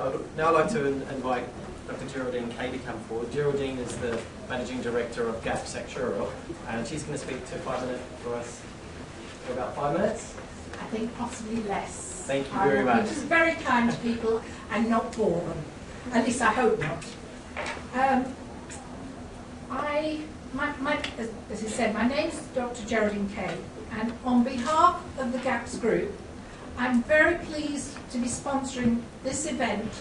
I'd now like to invite Dr. Geraldine Kay to come forward. Geraldine is the Managing Director of GAAPS Actuarial, and she's going to speak to for us for about 5 minutes. I think possibly less. Thank you very much. Just very kind to people and not bore them. At least I hope not. As I said, my name is Dr. Geraldine Kay, and on behalf of the GAAPS group, I'm very pleased to be sponsoring this event,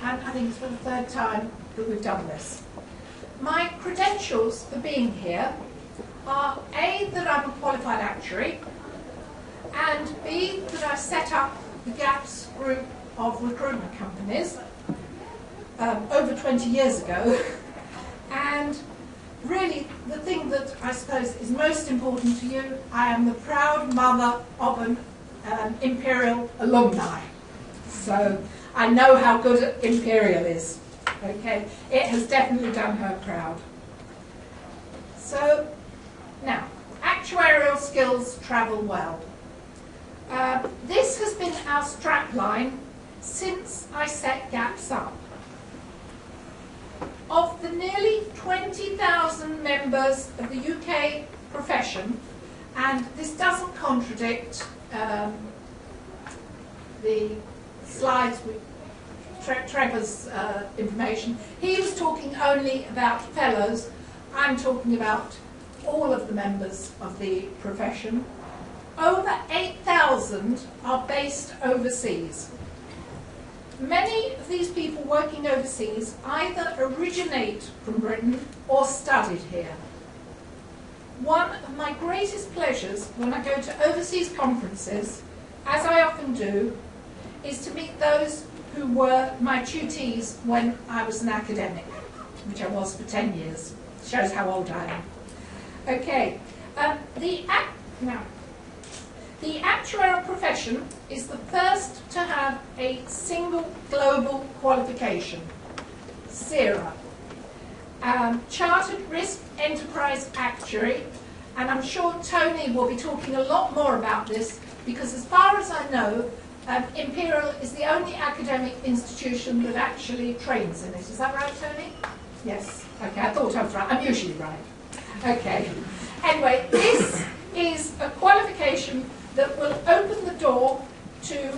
and I think it's for the 3rd time that we've done this. My credentials for being here are A, that I'm a qualified actuary, and B, that I set up the GAAPS group of recruitment companies over 20 years ago. And really, the thing that I suppose is most important to you, I am the proud mother of an Imperial alumni. So I know how good Imperial is. Okay, it has definitely done her proud. So now, actuarial skills travel well. This has been our strapline since I set GAAPS up. Of the nearly 20,000 members of the UK profession, and this doesn't contradict the slides with Trevor's information. He was talking only about fellows. I'm talking about all of the members of the profession. Over 8,000 are based overseas. Many of these people working overseas either originate from Britain or studied here. One of my greatest pleasures when I go to overseas conferences, as I often do, is to meet those who were my tutees when I was an academic, which I was for 10 years. Shows how old I am. Okay, the actuarial profession is the first to have a single global qualification, CIRA, Chartered Risk Enterprise Actuary, and I'm sure Tony will be talking a lot more about this because as far as I know, Imperial is the only academic institution that actually trains in it. Is that right, Tony? Yes. Okay, I thought I was right. I'm usually right. Okay. Anyway, this is a qualification that will open the door to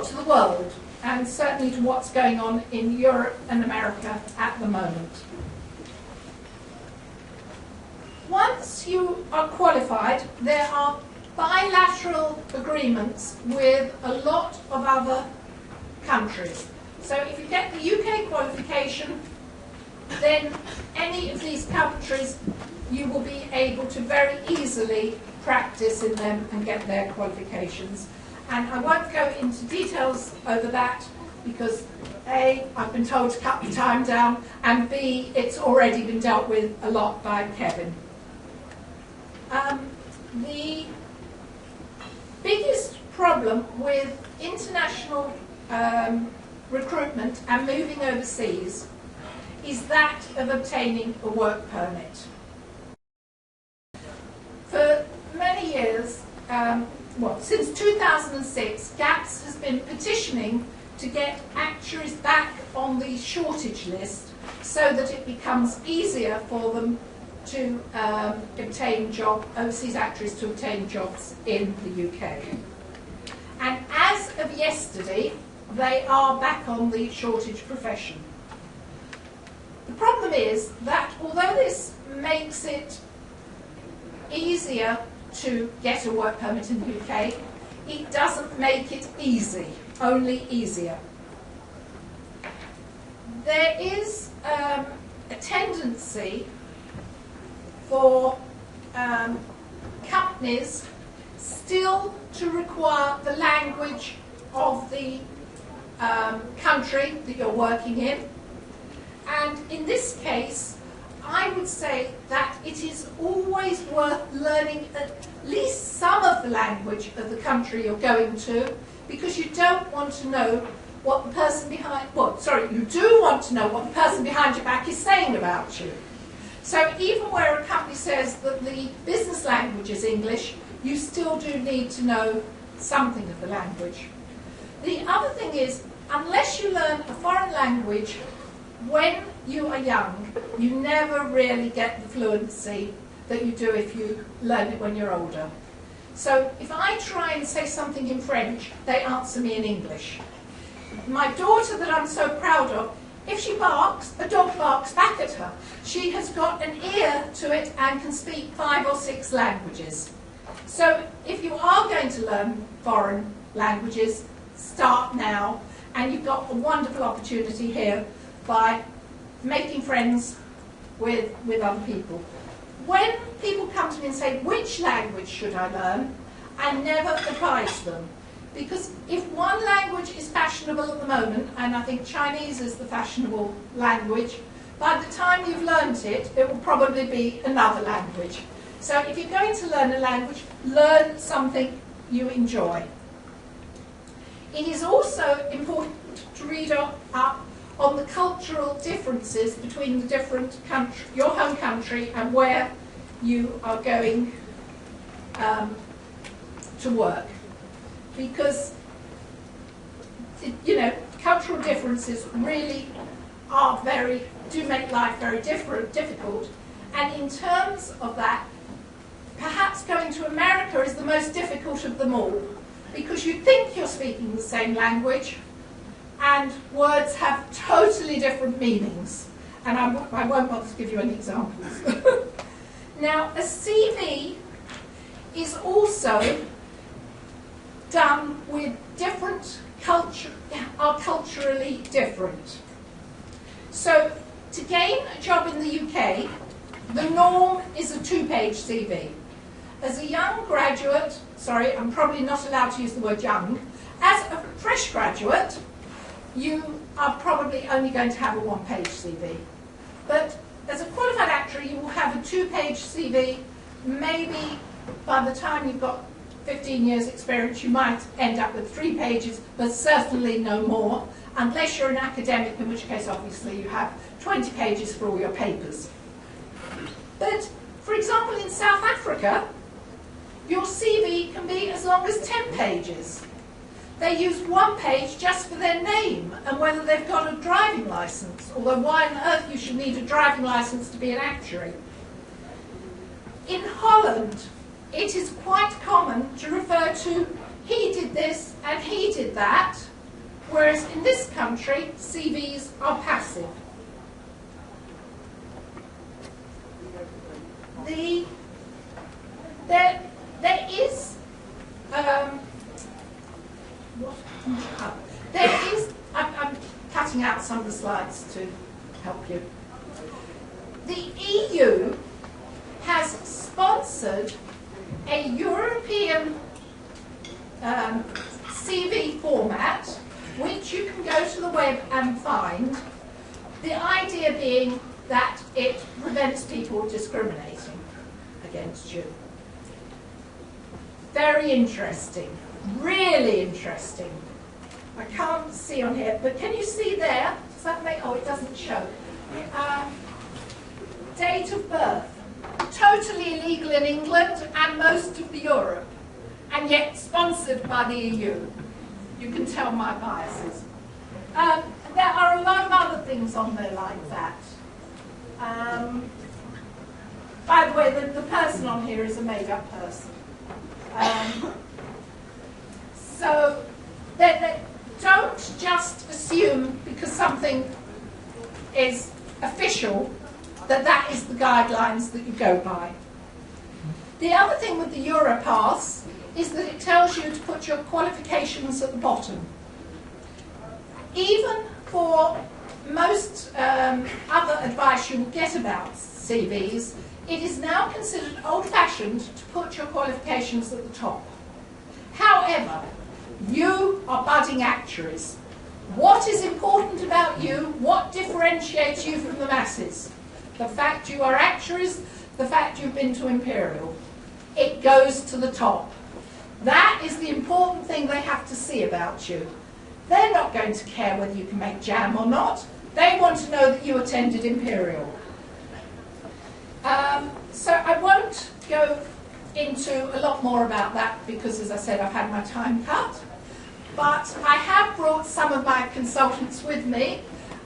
to the world, and certainly to what's going on in Europe and America at the moment. Once you are qualified, there are bilateral agreements with a lot of other countries. So if you get the UK qualification, then any of these countries you will be able to very easily practice in them and get their qualifications. And I won't go into details over that because A, I've been told to cut the time down, and B, it's already been dealt with a lot by Kevin. The biggest problem with international recruitment and moving overseas is that of obtaining a work permit. For many years, since 2006, GAAPS has been petitioning to get actuaries back on the shortage list so that it becomes easier for them to obtain overseas actuaries to obtain jobs in the UK. And as of yesterday, they are back on the shortage profession. The problem is that although this makes it easier to get a work permit in the UK, it doesn't make it easy, only easier. There is a tendency for companies still to require the language of the country that you're working in. And in this case, I would say that it is always worth learning at least some of the language of the country you're going to, because you don't want to know what the person behind, you do want to know what the person behind your back is saying about you. So even where a company says that the business language is English, you still do need to know something of the language. The other thing is, unless you learn a foreign language when you are young, you never really get the fluency that you do if you learn it when you're older. So if I try and say something in French, they answer me in English. My daughter that I'm so proud of, if she barks, a dog barks back at her. She has got an ear to it and can speak 5 or 6 languages. So if you are going to learn foreign languages, start now, and you've got a wonderful opportunity here by making friends with other people. When people come to me and say, which language should I learn? I never advise them. Because if one language is fashionable at the moment, and I think Chinese is the fashionable language, by the time you've learnt it, it will probably be another language. So if you're going to learn a language, learn something you enjoy. It is also important to read up on the cultural differences between the different countries, your home country, and where you are going to work. Because, you know, cultural differences really do make life very difficult. And in terms of that, perhaps going to America is the most difficult of them all. Because you think you're speaking the same language, and words have totally different meanings. And I won't bother to give you any examples. Now, a CV is also done with different are culturally different. So, to gain a job in the UK, the norm is a 2-page CV. As a young graduate, sorry, I'm probably not allowed to use the word young, as a fresh graduate, you are probably only going to have a 1-page CV. But as a qualified actuary, you will have a 2-page CV. Maybe by the time you've got 15 years experience, you might end up with 3 pages, but certainly no more, unless you're an academic, in which case obviously you have 20 pages for all your papers. But, for example, in South Africa, your CV can be as long as 10 pages. They use 1 page just for their name and whether they've got a driving licence, although why on earth you should need a driving licence to be an actuary. In Holland, it is quite common to refer to he did this and he did that, whereas in this country, CVs are passive. I'm cutting out some of the slides to help you. The EU has sponsored a European CV format, which you can go to the web and find. The idea being that it prevents people discriminating against you. Very interesting, really interesting. I can't see on here, but can you see there? Does that make, oh, it doesn't show. Date of birth. Totally illegal in England and most of Europe, and yet sponsored by the EU. You can tell my biases. There are a lot of other things on there like that. By the way, the person on here is a made-up person. So don't just assume because something is official that is the guidelines that you go by. The other thing with the Europass is that it tells you to put your qualifications at the bottom. Even for most other advice you will get about CVs, it is now considered old-fashioned to put your qualifications at the top. However, you are budding actuaries. What is important about you? What differentiates you from the masses? The fact you are actuaries, the fact you've been to Imperial. It goes to the top. That is the important thing they have to see about you. They're not going to care whether you can make jam or not. They want to know that you attended Imperial. So I won't go into a lot more about that because, as I said, I've had my time cut. But I have brought some of my consultants with me,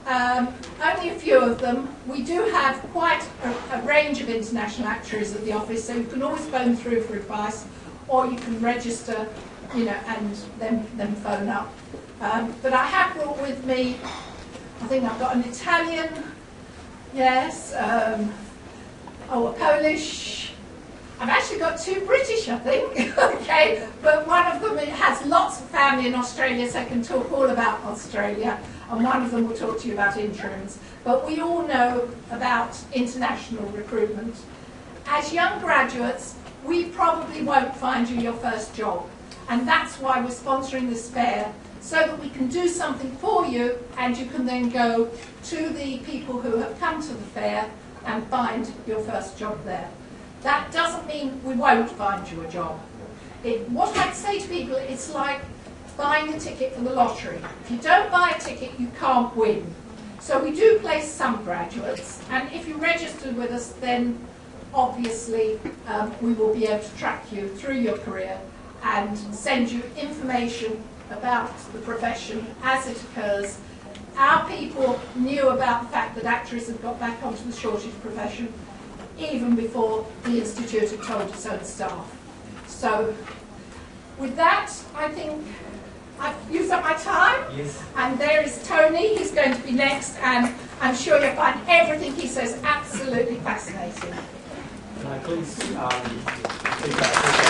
only a few of them. We do have quite a range of international actuaries at the office, so you can always phone through for advice, or you can register, you know, and then phone up. But I have brought with me, I think I've got an Italian, yes, a Polish. I've actually got 2 British, I think, okay, but one of them has lots of family in Australia, so I can talk all about Australia, and one of them will talk to you about interims. But we all know about international recruitment. As young graduates, we probably won't find you your first job, and that's why we're sponsoring this fair, so that we can do something for you, and you can then go to the people who have come to the fair and find your first job there. That doesn't mean we won't find you a job. What I'd say to people, it's like buying a ticket for the lottery. If you don't buy a ticket, you can't win. So we do place some graduates, and if you register with us, then obviously we will be able to track you through your career and send you information about the profession as it occurs. Our people knew about the fact that actuaries had got back onto the shortage profession even before the Institute had told its own staff. So with that, I think I've used up my time. Yes. And there is Tony, he's going to be next, and I'm sure you'll find everything he says absolutely fascinating. Can I please feedback?